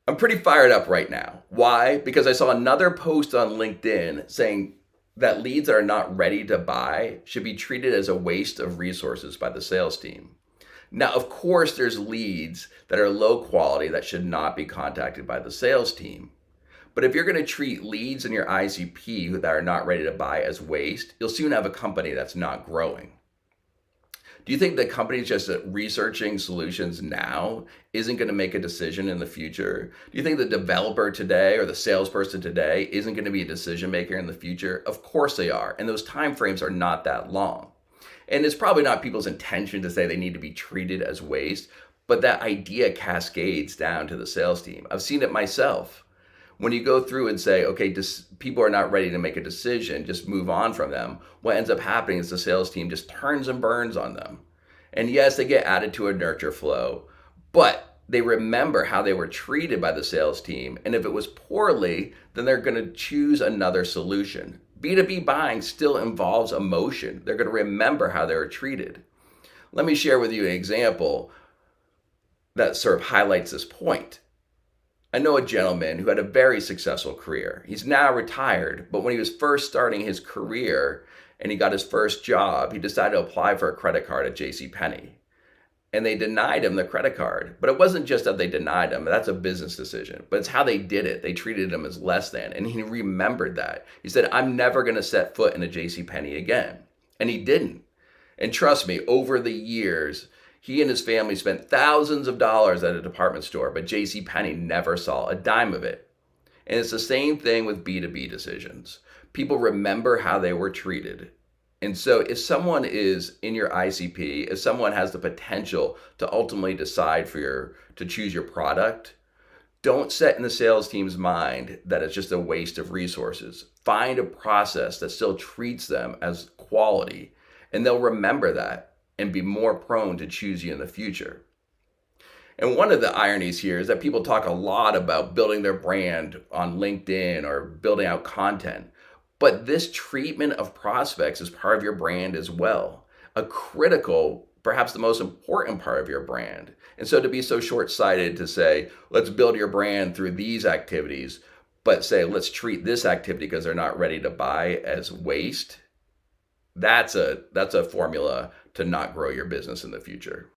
I'm pretty fired up right now. Why? Because I saw another post on LinkedIn saying that leads that are not ready to buy should be treated as a waste of resources by the sales team. Now, of course, there's leads that are low quality that should not be contacted by the sales team. But if you're going to treat leads in your ICP that are not ready to buy as waste, you'll soon have a company that's not growing. Do you think that companies just researching solutions now isn't going to make a decision in the future? Do you think the developer today or the salesperson today isn't going to be a decision maker in the future? Of course they are. And those time frames are not that long. And it's probably not people's intention to say they need to be treated as waste, but that idea cascades down to the sales team. I've seen it myself. When you go through and say, okay, people are not ready to make a decision, just move on from them, what ends up happening is the sales team just turns and burns on them. And yes, they get added to a nurture flow, but they remember how they were treated by the sales team. And if it was poorly, then they're going to choose another solution. B2B buying still involves emotion. They're going to remember how they were treated. Let me share with you an example that sort of highlights this point. I know a gentleman who had a very successful career. He's now retired, but when he was first starting his career and he got his first job, he decided to apply for a credit card at JCPenney. And they denied him the credit card. But it wasn't just that they denied him, that's a business decision, but it's how they did it. They treated him as less than. And he remembered that. He said, I'm never going to set foot in a JCPenney again. And he didn't. And trust me, over the years, he and his family spent thousands of dollars at a department store, but JCPenney never saw a dime of it. And it's the same thing with B2B decisions. People remember how they were treated. And so if someone is in your ICP, if someone has the potential to ultimately decide to choose your product, don't set in the sales team's mind that it's just a waste of resources. Find a process that still treats them as quality, and they'll remember that and be more prone to choose you in the future. And one of the ironies here is that people talk a lot about building their brand on LinkedIn or building out content, but this treatment of prospects is part of your brand as well. A critical, perhaps the most important part of your brand. And so to be so short-sighted to say, let's build your brand through these activities, but say, let's treat this activity because they're not ready to buy as waste, that's a formula to not grow your business in the future.